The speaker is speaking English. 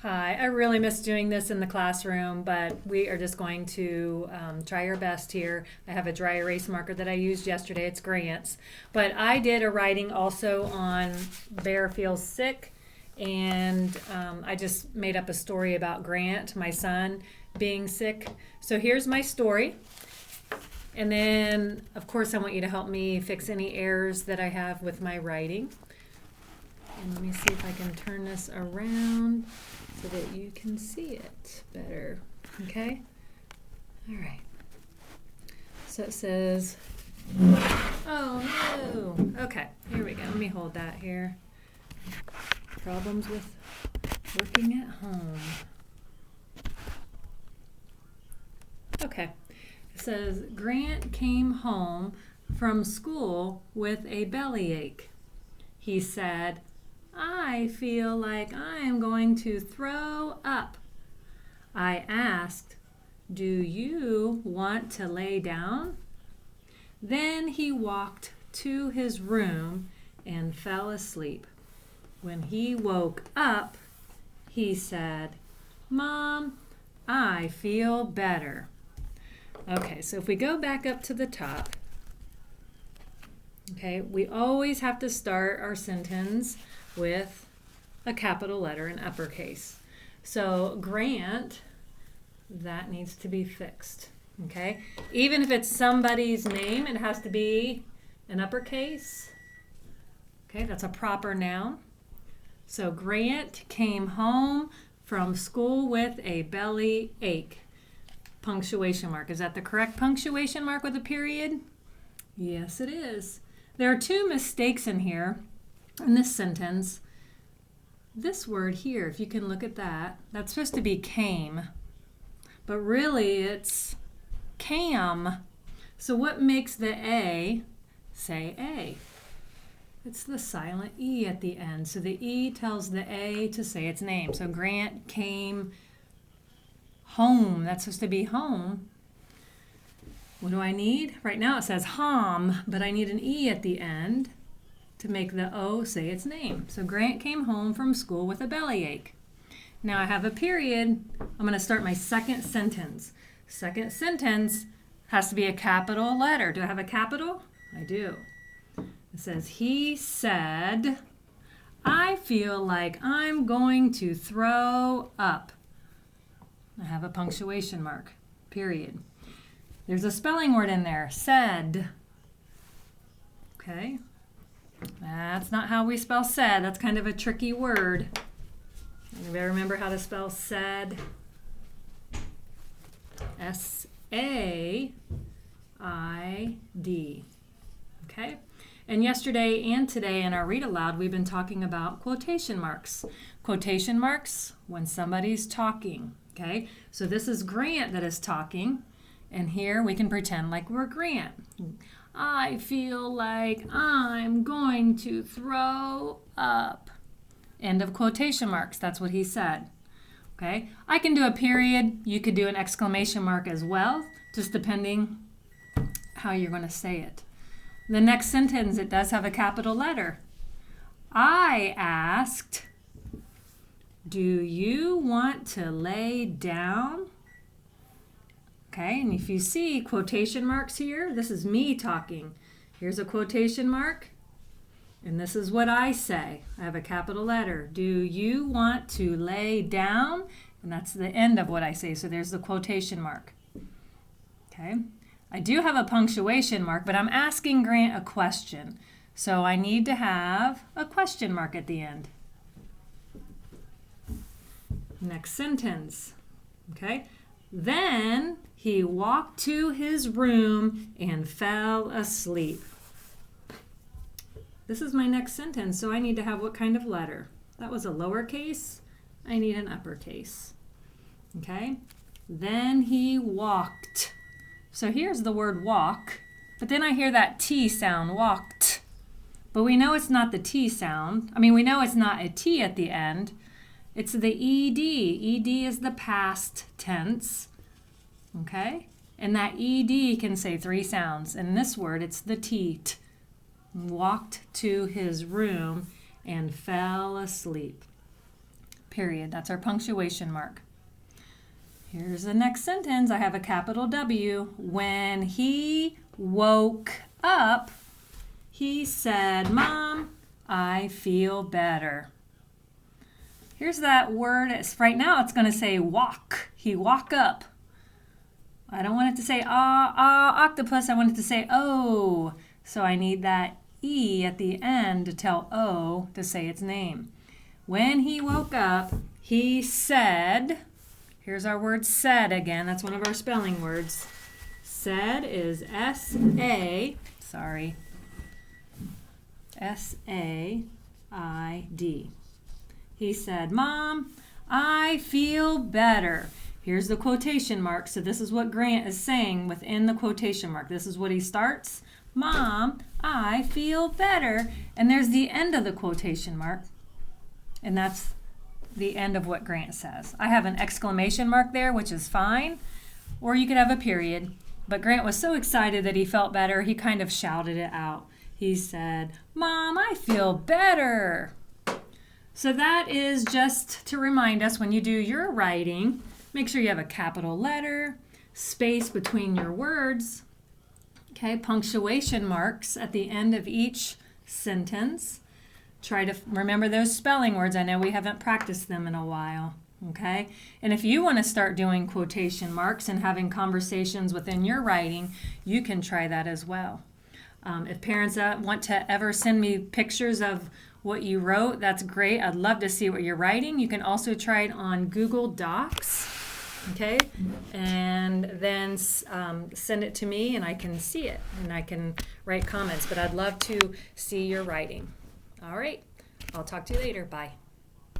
Hi, I really miss doing this in the classroom, but we are just going to try our best here. I have a dry erase marker that I used yesterday. It's Grant's. But I did a writing also on Bear Feels Sick, and I just made up a story about Grant, my son, being sick. So here's my story. And then, of course, I want you to help me fix any errors that I have with my writing. And let me see if I can turn this around so that you can see it better. Okay? All right. So it says, oh no. Okay, here we go. Let me hold that here. Problems with working at home. Okay. It says, Grant came home from school with a bellyache. He said, I feel like I am going to throw up. I asked, do you want to lay down? Then he walked to his room and fell asleep. When he woke up, he said, Mom, I feel better. Okay, so if we go back up to the top, okay, we always have to start our sentence with a capital letter in uppercase. So Grant, that needs to be fixed. Okay, even if it's somebody's name, it has to be an uppercase. Okay, that's a proper noun. So Grant came home from school with a belly ache. Punctuation mark. Is that the correct punctuation mark with a period? Yes, it is. There are two mistakes in here in this sentence. This word here, if you can look at that, that's supposed to be came, but really it's cam. So what makes the A say A? It's the silent E at the end. So the E tells the A to say its name. So Grant came home. That's supposed to be home. What do I need? Right now it says hom, but I need an E at the end to make the O say its name. So Grant came home from school with a bellyache. Now I have a period. I'm going to start my second sentence. Second sentence has to be a capital letter. Do I have a capital? I do. It says, he said, I feel like I'm going to throw up. I have a punctuation mark, period. There's a spelling word in there, said. Okay. That's not how we spell said. That's kind of a tricky word. Anybody remember how to spell said? S-A-I-D. Okay? And yesterday and today in our read aloud, we've been talking about quotation marks. Quotation marks when somebody's talking. Okay? So this is Grant that is talking. And here we can pretend like we're Grant. I feel like I'm going to throw up. End of quotation marks. That's what he said. Okay? I can do a period. You could do an exclamation mark as well, just depending how you're going to say it. The next sentence, it does have a capital letter. I asked, do you want to lay down? Okay, and if you see quotation marks here, this is me talking. Here's a quotation mark, and this is what I say. I have a capital letter. Do you want to lay down? And that's the end of what I say, so there's the quotation mark. Okay, I do have a punctuation mark, but I'm asking Grant a question, so I need to have a question mark at the end. Next sentence, okay? Then he walked to his room and fell asleep. This is my next sentence, so I need to have what kind of letter? That was a lowercase. I need an uppercase. Okay? Then he walked. So here's the word walk, but then I hear that T sound, walked. But we know it's not the T sound. I mean, we know it's not a T at the end. It's the ED. ED is the past tense. Okay? And that ED can say three sounds. In this word, it's the T. Walked to his room and fell asleep. period. That's our punctuation mark. Here's the next sentence. I have a capital W. When he woke up, he said, Mom, I feel better. Here's that word. Right now it's going to say walk. He walk up. I don't want it to say octopus. I want it to say oh. So I need that E at the end to tell O to say its name. When he woke up, he said, here's our word said again. That's one of our spelling words. Said is S-A, sorry, S-A-I-D. He said, Mom, I feel better. Here's the quotation mark. So this is what Grant is saying within the quotation mark. This is what he starts. Mom, I feel better. And there's the end of the quotation mark. And that's the end of what Grant says. I have an exclamation mark there, which is fine. Or you could have a period. But Grant was so excited that he felt better, he kind of shouted it out. He said, Mom, I feel better. So that is just to remind us when you do your writing, make sure you have a capital letter, space between your words, okay, punctuation marks at the end of each sentence. Try to remember those spelling words. I know we haven't practiced them in a while, okay? And if you want to start doing quotation marks and having conversations within your writing, you can try that as well. If parents want to ever send me pictures of what you wrote, that's great. I'd love to see what you're writing. You can also try it on Google Docs, okay? And then send it to me and I can see it and I can write comments. But I'd love to see your writing. All right, I'll talk to you later. Bye.